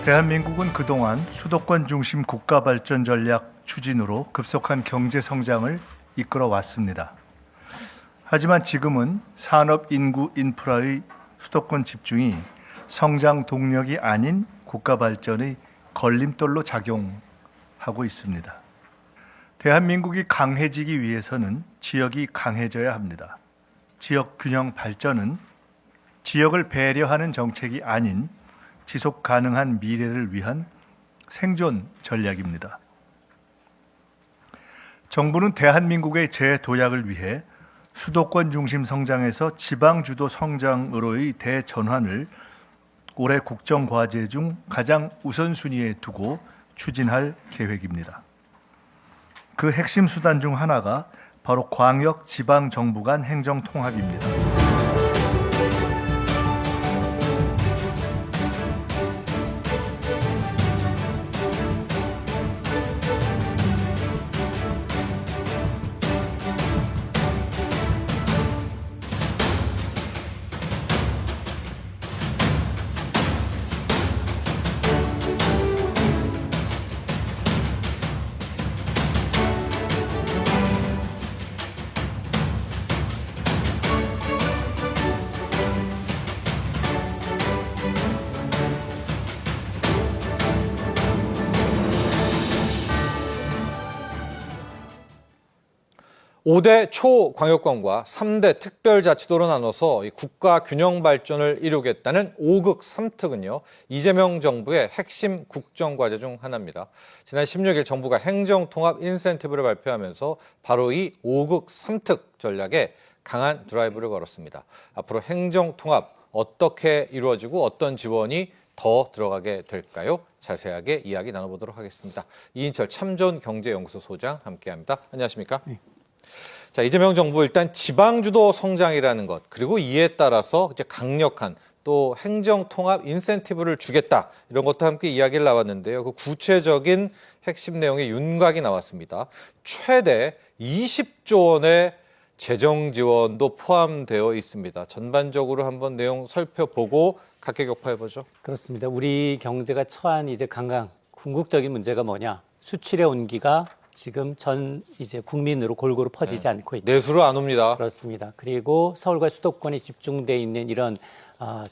대한민국은 그동안 수도권 중심 국가 발전 전략 추진으로 급속한 경제 성장을 이끌어 왔습니다. 하지만 지금은 산업, 인구, 인프라의 수도권 집중이 성장 동력이 아닌 국가 발전의 걸림돌로 작용하고 있습니다. 대한민국이 강해지기 위해서는 지역이 강해져야 합니다. 지역 균형 발전은 지역을 배려하는 정책이 아닌 지속 가능한 미래를 위한 생존 전략입니다. 정부는 대한민국의 재도약을 위해 수도권 중심 성장에서 지방 주도 성장으로의 대전환을 올해 국정과제 중 가장 우선순위에 두고 추진할 계획입니다. 그 핵심 수단 중 하나가 바로 광역 지방 정부 간 행정 통합입니다. 오 대 초광역권과 3대 특별자치도로 나눠서 국가 균형 발전을 이루겠다는 5극 3특은요, 이재명 정부의 핵심 국정과제 중 하나입니다. 지난 16일 정부가 행정통합 인센티브를 발표하면서 바로 이 5극 3특 전략에 강한 드라이브를 걸었습니다. 앞으로 행정통합 어떻게 이루어지고 어떤 지원이 더 들어가게 될까요? 자세하게 이야기 나눠보도록 하겠습니다. 이인철 참전경제연구소 소장 함께합니다. 안녕하십니까? 네. 자, 이재명 정부 일단 지방주도 성장이라는 것, 그리고 이에 따라서 이제 강력한 또 행정통합 인센티브를 주겠다, 이런 것도 함께 이야기를 나왔는데요. 그 구체적인 핵심 내용의 윤곽이 나왔습니다. 최대 20조 원의 재정 지원도 포함되어 있습니다. 전반적으로 한번 내용 살펴보고 각계격파해보죠. 그렇습니다. 우리 경제가 처한 이제 궁극적인 문제가 뭐냐? 수출의 온기가 지금 이제 국민으로 골고루 퍼지지 않고 있다. 내수로 안 옵니다. 그렇습니다. 그리고 서울과 수도권에 집중돼 있는 이런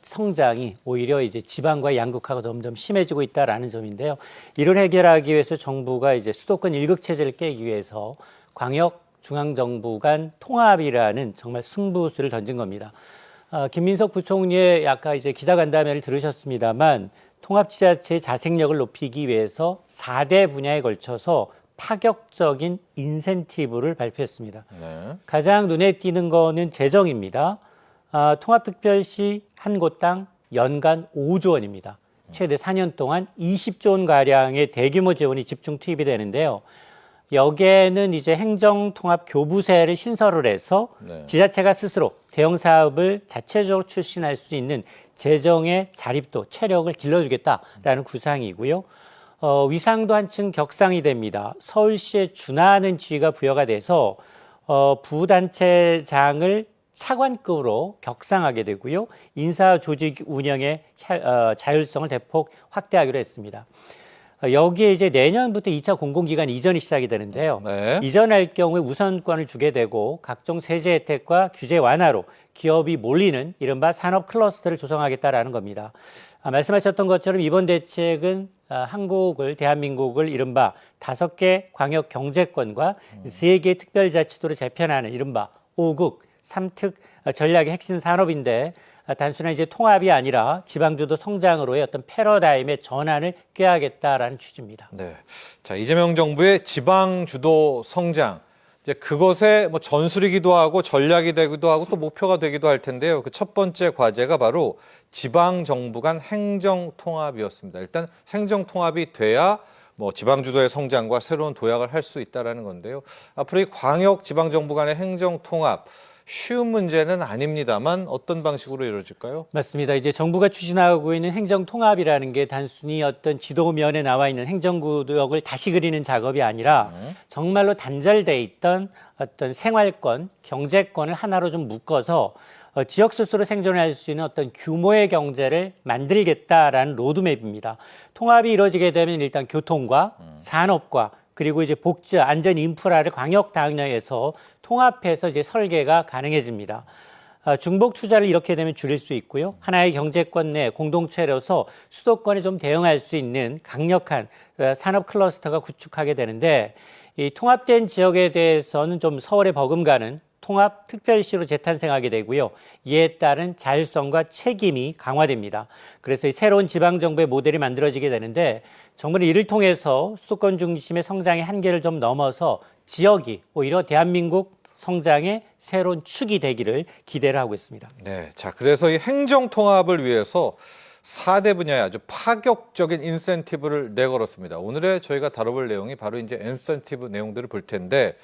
성장이 오히려 이제 지방과 양극화가 점점 심해지고 있다라는 점인데요. 이를 해결하기 위해서 정부가 이제 수도권 일극 체제를 깨기 위해서 광역 중앙정부 간 통합이라는 정말 승부수를 던진 겁니다. 김민석 부총리의 아까 이제 기자간담회를 들으셨습니다만 통합지자체의 자생력을 높이기 위해서 4대 분야에 걸쳐서 파격적인 인센티브를 발표했습니다. 네. 가장 눈에 띄는 거는 재정입니다. 통합특별시 한 곳당 연간 5조 원입니다. 최대 4년 동안 20조 원가량의 대규모 지원이 집중 투입이 되는데요. 여기에는 이제 행정통합교부세를 신설을 해서 네. 지자체가 스스로 대형 사업을 자체적으로 출신할 수 있는 재정의 자립도, 체력을 길러주겠다라는 구상이고요. 위상도 한층 격상이 됩니다. 서울시에 준하는 지위가 부여가 돼서 부단체장을 차관급으로 격상하게 되고요. 인사 조직 운영의 자율성을 대폭 확대하기로 했습니다. 여기에 이제 내년부터 2차 공공기관 이전이 시작이 되는데요. 네. 이전할 경우에 우선권을 주게 되고 각종 세제 혜택과 규제 완화로 기업이 몰리는 이른바 산업 클러스터를 조성하겠다라는 겁니다. 말씀하셨던 것처럼 이번 대책은 대한민국을 이른바 5개 광역 경제권과 3개 특별자치도로 재편하는 이른바 5극 3특 전략의 핵심 산업인데 단순한 이제 통합이 아니라 지방주도 성장으로의 어떤 패러다임의 전환을 꾀하겠다라는 취지입니다. 네. 자, 이재명 정부의 지방주도 성장. 이제 그것의 뭐 전술이기도 하고 전략이 되기도 하고 또 목표가 되기도 할 텐데요. 그 첫 번째 과제가 바로 지방정부 간 행정통합이었습니다. 일단 행정통합이 돼야 뭐 지방주도의 성장과 새로운 도약을 할 수 있다는 건데요. 앞으로 이 광역 지방정부 간의 행정통합, 쉬운 문제는 아닙니다만 어떤 방식으로 이루어질까요? 맞습니다. 이제 정부가 추진하고 있는 행정통합이라는 게 단순히 어떤 지도면에 나와 있는 행정구역을 다시 그리는 작업이 아니라 정말로 단절돼 있던 어떤 생활권, 경제권을 하나로 좀 묶어서 지역 스스로 생존할 수 있는 어떤 규모의 경제를 만들겠다라는 로드맵입니다. 통합이 이루어지게 되면 일단 교통과 산업과 그리고 이제 복지, 안전 인프라를 광역 당령에서 통합해서 이제 설계가 가능해집니다. 중복 투자를 이렇게 되면 줄일 수 있고요. 하나의 경제권 내 공동체로서 수도권에 좀 대응할 수 있는 강력한 산업 클러스터가 구축하게 되는데 이 통합된 지역에 대해서는 좀 서울에 버금가는 통합특별시로 재탄생하게 되고요. 이에 따른 자율성과 책임이 강화됩니다. 그래서 이 새로운 지방정부의 모델이 만들어지게 되는데 정부는 이를 통해서 수도권 중심의 성장의 한계를 좀 넘어서 지역이 오히려 대한민국 성장의 새로운 축이 되기를 기대를 하고 있습니다. 네, 자 그래서 이 행정 통합을 위해서 4대 분야에 아주 파격적인 인센티브를 내걸었습니다. 오늘의 저희가 다뤄볼 내용이 바로 이제 인센티브 내용들을 볼 텐데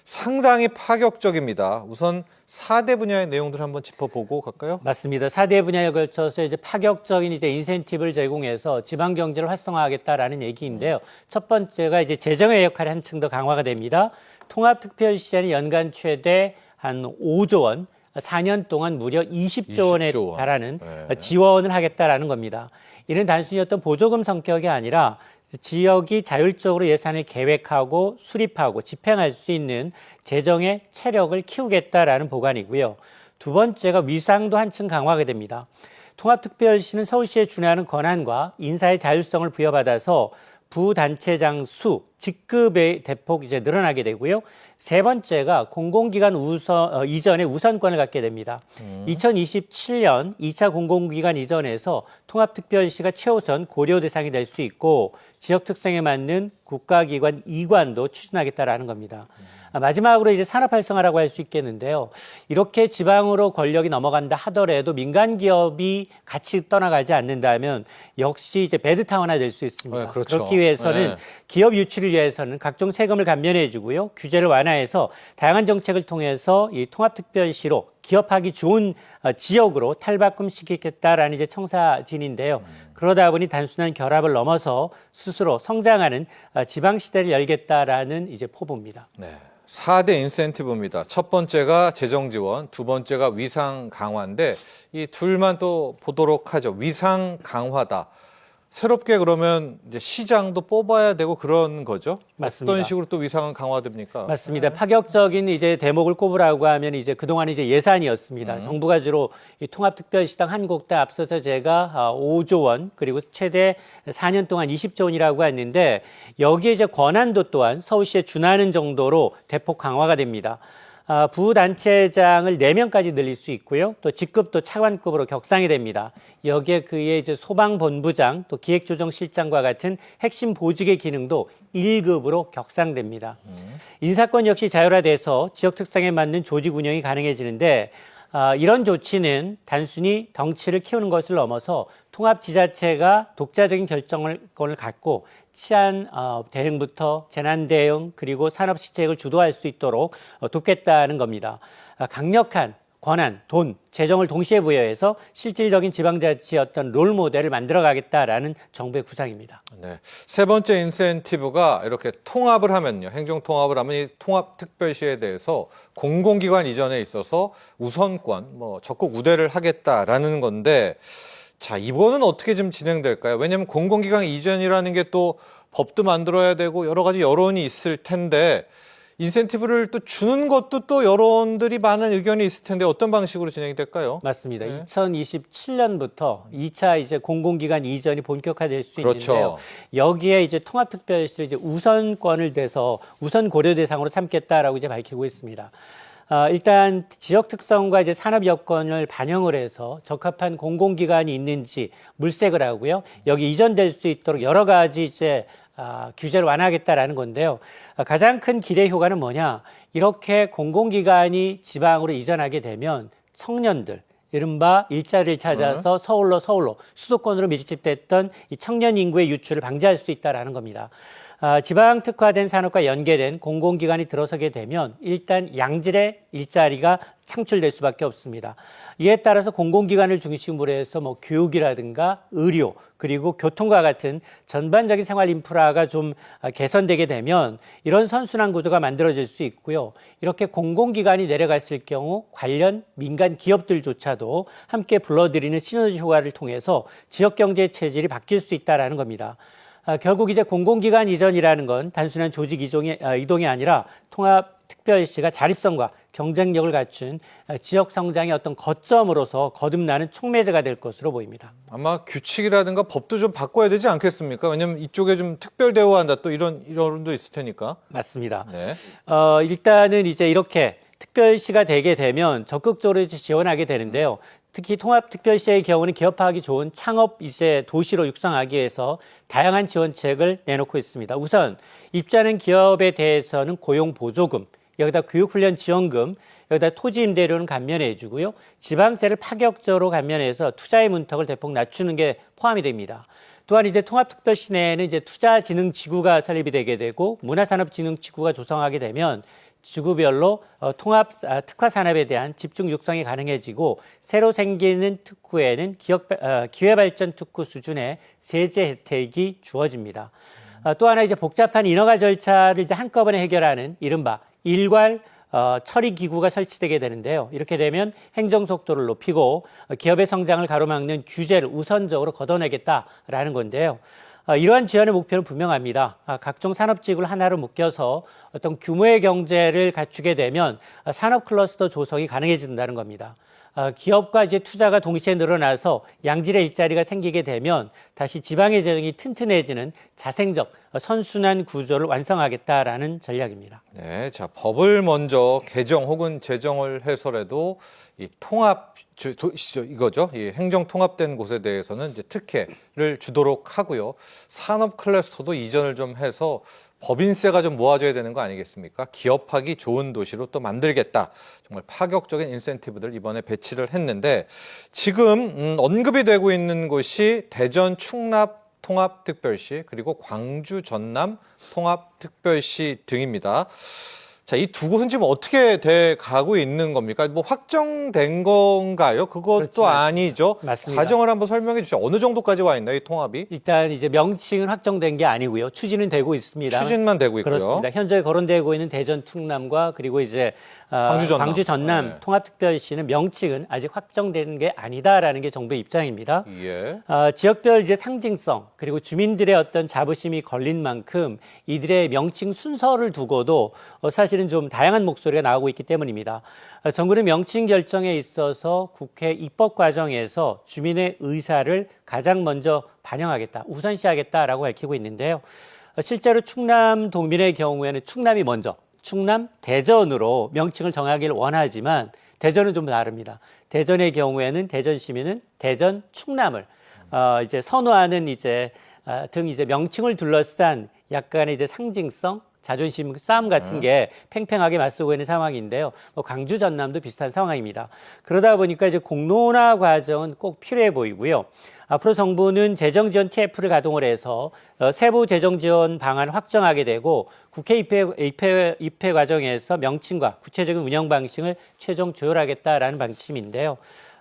상당히 파격적입니다. 우선 4대 분야의 내용들 한번 짚어보고 갈까요? 맞습니다. 4대 분야에 걸쳐서 이제 파격적인 이제 인센티브를 제공해서 지방 경제를 활성화하겠다라는 얘기인데요. 첫 번째가 이제 재정의 역할이 한층 더 강화가 됩니다. 통합특별시에는 연간 최대 한 5조 원, 4년 동안 무려 20조 원에 20조 원. 달하는 네. 지원을 하겠다라는 겁니다. 이는 단순히 어떤 보조금 성격이 아니라 지역이 자율적으로 예산을 계획하고 수립하고 집행할 수 있는 재정의 체력을 키우겠다라는 보관이고요. 두 번째가 위상도 한층 강화하게 됩니다. 통합특별시는 서울시에 준하는 권한과 인사의 자율성을 부여받아서 부단체장 수, 직급의 대폭 이제 늘어나게 되고요. 세 번째가 공공기관 이전의 우선권을 갖게 됩니다. 2027년 2차 공공기관 이전에서 통합특별시가 최우선 고려 대상이 될 수 있고 지역 특성에 맞는 국가기관 이관도 추진하겠다라는 겁니다. 마지막으로 이제 산업 활성화라고 할 수 있겠는데요. 이렇게 지방으로 권력이 넘어간다 하더라도 민간 기업이 같이 떠나가지 않는다면 역시 이제 배드타운화 될 수 있습니다. 네, 그렇죠. 그렇기 위해서는 네. 기업 유치를 위해서는 각종 세금을 감면해주고요. 규제를 완화해서 다양한 정책을 통해서 이 통합특별시로 기업하기 좋은 지역으로 탈바꿈시키겠다라는 이제 청사진인데요. 그러다 보니 단순한 결합을 넘어서 스스로 성장하는 지방 시대를 열겠다라는 이제 포부입니다. 네. 4대 인센티브입니다. 첫 번째가 재정 지원, 두 번째가 위상 강화인데 이 둘만 또 보도록 하죠. 위상 강화다. 새롭게 그러면 이제 시장도 뽑아야 되고 그런 거죠? 맞습니다. 어떤 식으로 또 위상은 강화됩니까? 맞습니다. 파격적인 이제 대목을 꼽으라고 하면 이제 그동안 이제 예산이었습니다. 정부가 주로 이 통합특별시당 한 곳당 앞서서 제가 5조 원 그리고 최대 4년 동안 20조 원이라고 했는데 여기에 이제 권한도 또한 서울시에 준하는 정도로 대폭 강화가 됩니다. 부단체장을 4명까지 늘릴 수 있고요. 또 직급도 차관급으로 격상이 됩니다. 여기에 그의 이제 소방본부장, 또 기획조정실장과 같은 핵심 보직의 기능도 1급으로 격상됩니다. 인사권 역시 자율화돼서 지역 특성에 맞는 조직 운영이 가능해지는데 이런 조치는 단순히 덩치를 키우는 것을 넘어서 통합지자체가 독자적인 결정권을 갖고 치안 대응부터 재난 대응 그리고 산업 시책을 주도할 수 있도록 돕겠다는 겁니다. 강력한 권한, 돈, 재정을 동시에 부여해서 실질적인 지방자치의 어떤 롤 모델을 만들어가겠다라는 정부의 구상입니다. 네. 세 번째 인센티브가 이렇게 통합을 하면요. 행정 통합을 하면 이 통합특별시에 대해서 공공기관 이전에 있어서 우선권, 적극 우대를 하겠다라는 건데 자, 이거는 어떻게 좀 진행될까요? 왜냐하면 공공기관 이전이라는 게 또 법도 만들어야 되고 여러 가지 여론이 있을 텐데 인센티브를 또 주는 것도 또 여론들이 많은 의견이 있을 텐데 어떤 방식으로 진행이 될까요? 맞습니다. 네. 2027년부터 2차 이제 공공기관 이전이 본격화될 수 그렇죠. 있는데요. 여기에 이제 통합특별시를 이제 우선권을 대서 우선 고려 대상으로 삼겠다라고 이제 밝히고 있습니다. 일단 지역 특성과 이제 산업 여건을 반영을 해서 적합한 공공기관이 있는지 물색을 하고요. 여기 이전될 수 있도록 여러 가지 이제 규제를 완화하겠다라는 건데요. 가장 큰 기대 효과는 뭐냐? 이렇게 공공기관이 지방으로 이전하게 되면 청년들, 이른바 일자리를 찾아서 서울로 수도권으로 밀집됐던 이 청년 인구의 유출을 방지할 수 있다라는 겁니다. 지방 특화된 산업과 연계된 공공기관이 들어서게 되면 일단 양질의 일자리가 창출될 수밖에 없습니다. 이에 따라서 공공기관을 중심으로 해서 뭐 교육이라든가 의료 그리고 교통과 같은 전반적인 생활 인프라가 좀 개선되게 되면 이런 선순환 구조가 만들어질 수 있고요. 이렇게 공공기관이 내려갔을 경우 관련 민간 기업들조차도 함께 불러들이는 시너지 효과를 통해서 지역 경제 체질이 바뀔 수 있다는 겁니다. 결국 이제 공공기관 이전이라는 건 단순한 조직 이동이 아니라 통합특별시가 자립성과 경쟁력을 갖춘 지역 성장의 어떤 거점으로서 거듭나는 촉매제가 될 것으로 보입니다. 아마 규칙이라든가 법도 좀 바꿔야 되지 않겠습니까? 왜냐하면 이쪽에 좀 특별 대우한다 또 이런 이론도 있을 테니까. 맞습니다. 네. 일단은 이제 이렇게 특별시가 되게 되면 적극적으로 이제 지원하게 되는데요. 특히 통합특별시의 경우는 기업화하기 좋은 창업 이제 도시로 육성하기 위해서 다양한 지원책을 내놓고 있습니다. 우선 입주하는 기업에 대해서는 고용보조금, 여기다 교육훈련 지원금, 여기다 토지 임대료는 감면해 주고요. 지방세를 파격적으로 감면해서 투자의 문턱을 대폭 낮추는 게 포함이 됩니다. 또한 이제 통합특별시 내에는 이제 투자진흥지구가 설립이 되게 되고 문화산업진흥지구가 조성하게 되면 지구별로 통합 특화 산업에 대한 집중 육성이 가능해지고 새로 생기는 특구에는 기회발전 특구 수준의 세제 혜택이 주어집니다. 또 하나 이제 복잡한 인허가 절차를 이제 한꺼번에 해결하는 이른바 일괄 처리 기구가 설치되게 되는데요. 이렇게 되면 행정 속도를 높이고 기업의 성장을 가로막는 규제를 우선적으로 걷어내겠다라는 건데요. 이러한 지원의 목표는 분명합니다. 각종 산업지구를 하나로 묶여서 어떤 규모의 경제를 갖추게 되면 산업 클러스터 조성이 가능해진다는 겁니다. 기업과 이제 투자가 동시에 늘어나서 양질의 일자리가 생기게 되면 다시 지방의 재정이 튼튼해지는 자생적 선순환 구조를 완성하겠다라는 전략입니다. 네, 자 법을 먼저 개정 혹은 제정을 해서라도 이 통합 이거죠. 이 행정 통합된 곳에 대해서는 이제 특혜를 주도록 하고요. 산업 클러스터도 이전을 좀 해서 법인세가 좀 모아져야 되는 거 아니겠습니까? 기업하기 좋은 도시로 또 만들겠다. 정말 파격적인 인센티브들 이번에 배치를 했는데 지금 언급이 되고 있는 곳이 대전 충남 통합특별시 그리고 광주 전남 통합특별시 등입니다. 자, 이 두 곳은 지금 어떻게 돼 가고 있는 겁니까? 뭐 확정된 건가요? 그것도 그렇죠. 아니죠. 맞습니다. 과정을 한번 설명해 주시죠. 어느 정도까지 와 있나요, 이 통합이? 일단 이제 명칭은 확정된 게 아니고요. 추진은 되고 있습니다. 추진만 되고 있고요. 그렇습니다. 현재 거론되고 있는 대전 충남과 그리고 이제 광주 전남. 네. 통합특별시는 명칭은 아직 확정된 게 아니다라는 게 정부의 입장입니다. 예. 지역별 이제 상징성 그리고 주민들의 어떤 자부심이 걸린 만큼 이들의 명칭 순서를 두고도 사실은 좀 다양한 목소리가 나오고 있기 때문입니다. 정부는 명칭 결정에 있어서 국회 입법 과정에서 주민의 의사를 가장 먼저 반영하겠다, 우선시하겠다라고 밝히고 있는데요. 실제로 충남 도민의 경우에는 충남이 먼저 충남 대전으로 명칭을 정하기를 원하지만 대전은 좀 다릅니다. 대전의 경우에는 대전 시민은 대전 충남을 이제 선호하는 이제 등 이제 명칭을 둘러싼 약간의 이제 상징성, 자존심 싸움 같은 게 팽팽하게 맞서고 있는 상황인데요. 광주 전남도 비슷한 상황입니다. 그러다 보니까 이제 공론화 과정은 꼭 필요해 보이고요. 앞으로 정부는 재정지원 TF를 가동을 해서 세부 재정지원 방안을 확정하게 되고 국회 입회 과정에서 명칭과 구체적인 운영 방식을 최종 조율하겠다라는 방침인데요.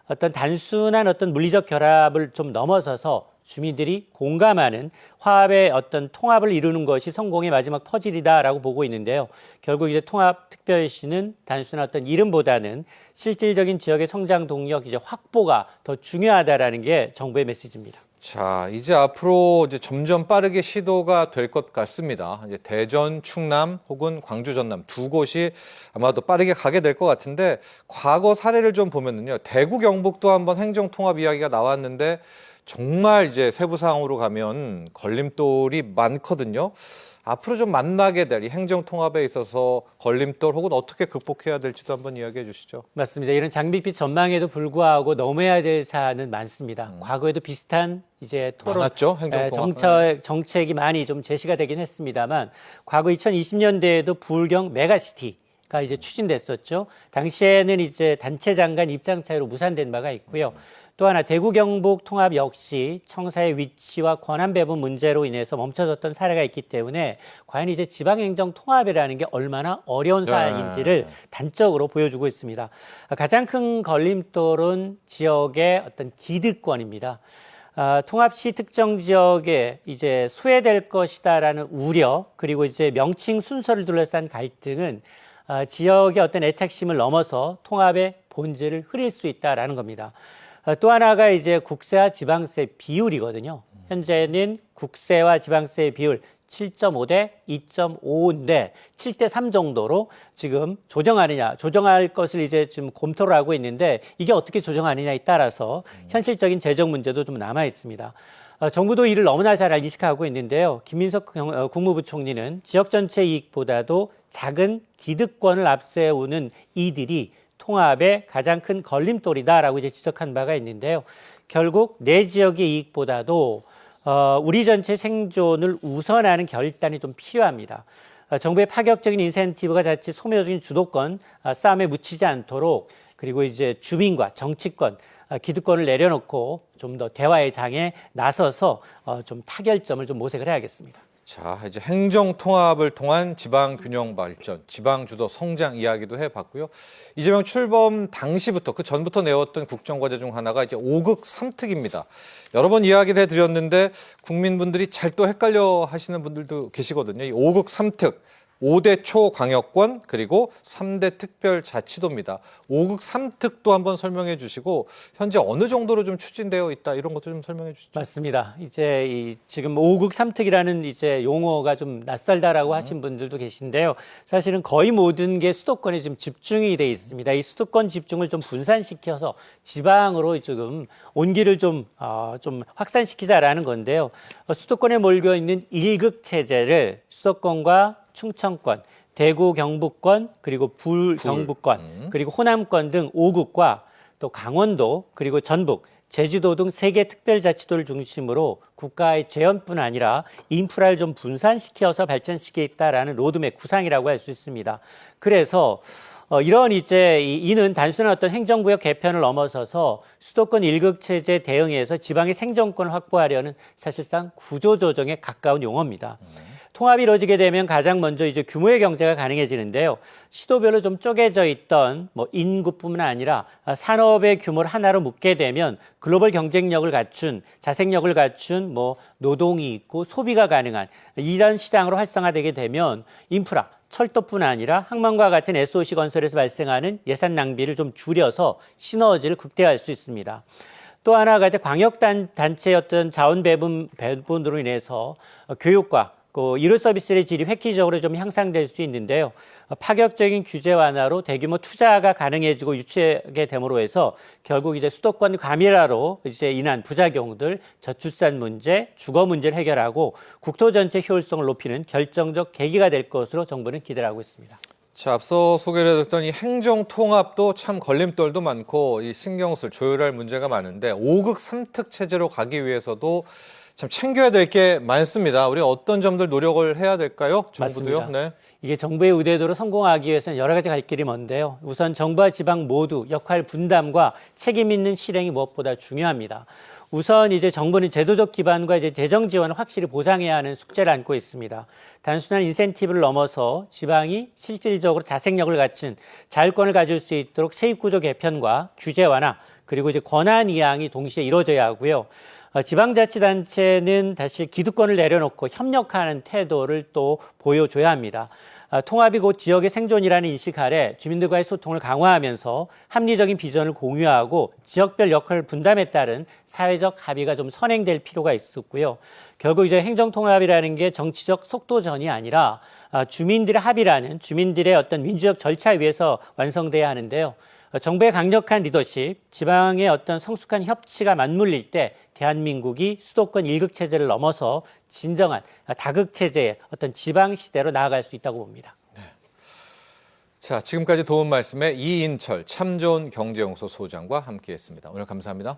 어떤 단순한 어떤 물리적 결합을 좀 넘어서서 주민들이 공감하는 화합의 어떤 통합을 이루는 것이 성공의 마지막 퍼즐이다라고 보고 있는데요. 결국 이제 통합특별시는 단순한 어떤 이름보다는 실질적인 지역의 성장 동력 이제 확보가 더 중요하다라는 게 정부의 메시지입니다. 자, 이제 앞으로 이제 점점 빠르게 시도가 될 것 같습니다. 이제 대전, 충남 혹은 광주, 전남 두 곳이 아마도 빠르게 가게 될 것 같은데 과거 사례를 좀 보면은요. 대구, 경북도 한번 행정 통합 이야기가 나왔는데 정말 이제 세부 사항으로 가면 걸림돌이 많거든요. 앞으로 좀 만나게 될 이 행정 통합에 있어서 걸림돌 혹은 어떻게 극복해야 될지도 한번 이야기해 주시죠. 맞습니다. 이런 장밋빛 전망에도 불구하고 넘어야 될 사안은 많습니다. 과거에도 비슷한 이제 토론, 많았죠, 행정 통합. 정책이 많이 좀 제시가 되긴 했습니다만 과거 2020년대에도 부울경 메가시티가 이제 추진됐었죠. 당시에는 이제 단체 장관 입장 차이로 무산된 바가 있고요. 또 하나 대구 경북 통합 역시 청사의 위치와 권한 배분 문제로 인해서 멈춰졌던 사례가 있기 때문에 과연 이제 지방행정 통합이라는 게 얼마나 어려운 사안인지를 단적으로 보여주고 있습니다. 가장 큰 걸림돌은 지역의 어떤 기득권입니다. 통합 시 특정 지역에 이제 소외될 것이다라는 우려, 그리고 이제 명칭 순서를 둘러싼 갈등은 지역의 어떤 애착심을 넘어서 통합의 본질을 흐릴 수 있다라는 겁니다. 또 하나가 이제 국세와 지방세 비율이거든요. 현재는 국세와 지방세의 비율 7.5 대 2.5인데 7대 3 정도로 지금 조정할 것을 이제 지금 검토를 하고 있는데 이게 어떻게 조정하느냐에 따라서 현실적인 재정 문제도 좀 남아 있습니다. 정부도 이를 너무나 잘 인식하고 있는데요. 김민석 국무부총리는 지역 전체 이익보다도 작은 기득권을 앞세우는 이들이 통합의 가장 큰 걸림돌이다라고 이제 지적한 바가 있는데요. 결국 내 지역의 이익보다도 우리 전체 생존을 우선하는 결단이 좀 필요합니다. 정부의 파격적인 인센티브가 자칫 소모적인 주도권 싸움에 묻히지 않도록 그리고 이제 주민과 정치권, 기득권을 내려놓고 좀 더 대화의 장에 나서서 좀 타결점을 좀 모색을 해야겠습니다. 자, 이제 행정 통합을 통한 지방 균형 발전, 지방 주도 성장 이야기도 해봤고요. 이재명 출범 당시부터 그 전부터 내왔던 국정과제 중 하나가 이제 5극 3특입니다. 여러 번 이야기를 해드렸는데 국민분들이 잘 또 헷갈려 하시는 분들도 계시거든요. 이 5극 3특. 5대 초광역권 그리고 3대 특별자치도입니다. 5극 3특도 한번 설명해 주시고 현재 어느 정도로 좀 추진되어 있다 이런 것도 좀 설명해 주시죠. 맞습니다. 이제 지금 5극 3특이라는 이제 용어가 좀 낯설다라고 하신 분들도 계신데요. 사실은 거의 모든 게 수도권에 지금 집중이 돼 있습니다. 이 수도권 집중을 좀 분산시켜서 지방으로 지금 온기를 좀 확산시키자라는 건데요. 수도권에 몰려 있는 1극 체제를 수도권과 충청권, 대구 경북권, 그리고 불 경북권, 그리고 호남권 등 5국과 또 강원도, 그리고 전북, 제주도 등 3개 특별자치도를 중심으로 국가의 재원뿐 아니라 인프라를 좀 분산시켜서 발전시키겠다라는 로드맵 구상이라고 할 수 있습니다. 그래서 이런 이는 단순한 어떤 행정구역 개편을 넘어서서 수도권 1극 체제 대응해서 지방의 생존권을 확보하려는 사실상 구조조정에 가까운 용어입니다. 통합이 이루어지게 되면 가장 먼저 이제 규모의 경제가 가능해지는데요. 시도별로 좀 쪼개져 있던 인구뿐만 아니라 산업의 규모를 하나로 묶게 되면 글로벌 경쟁력을 갖춘, 자생력을 갖춘 노동이 있고 소비가 가능한 이런 시장으로 활성화되게 되면 인프라, 철도뿐 아니라 항만과 같은 SOC 건설에서 발생하는 예산 낭비를 좀 줄여서 시너지를 극대화할 수 있습니다. 또 하나가 이제 광역단체의 어떤 자원 배분으로 인해서 교육과 의료 서비스의 질이 획기적으로 좀 향상될 수 있는데요. 파격적인 규제 완화로 대규모 투자가 가능해지고 유치하게 됨으로 해서 결국 이제 수도권 과밀화로 이제 인한 부작용들, 저출산 문제, 주거 문제를 해결하고 국토 전체 효율성을 높이는 결정적 계기가 될 것으로 정부는 기대를 하고 있습니다. 자, 앞서 소개를 해드렸던 이 행정 통합도 참 걸림돌도 많고 이 신경 쓸 조율할 문제가 많은데 5극 3특 체제로 가기 위해서도 참 챙겨야 될 게 많습니다. 우리 어떤 점들 노력을 해야 될까요? 정부도요. 맞습니다. 네. 이게 정부의 의도대로 성공하기 위해서는 여러 가지 갈 길이 먼데요. 우선 정부와 지방 모두 역할 분담과 책임 있는 실행이 무엇보다 중요합니다. 우선 이제 정부는 제도적 기반과 이제 재정 지원을 확실히 보장해야 하는 숙제를 안고 있습니다. 단순한 인센티브를 넘어서 지방이 실질적으로 자생력을 갖춘 자율권을 가질 수 있도록 세입구조 개편과 규제 완화 그리고 이제 권한 이양이 동시에 이루어져야 하고요. 지방자치단체는 다시 기득권을 내려놓고 협력하는 태도를 또 보여줘야 합니다. 통합이 곧 지역의 생존이라는 인식 아래 주민들과의 소통을 강화하면서 합리적인 비전을 공유하고 지역별 역할 분담에 따른 사회적 합의가 좀 선행될 필요가 있었고요. 결국 이제 행정통합이라는 게 정치적 속도전이 아니라 주민들의 합의라는 주민들의 어떤 민주적 절차 위에서 완성돼야 하는데요. 정부의 강력한 리더십, 지방의 어떤 성숙한 협치가 맞물릴 때 대한민국이 수도권 1극 체제를 넘어서 진정한 다극 체제의 어떤 지방 시대로 나아갈 수 있다고 봅니다. 네. 자, 지금까지 도움 말씀에 이인철 참 좋은 경제연구소 소장과 함께했습니다. 오늘 감사합니다.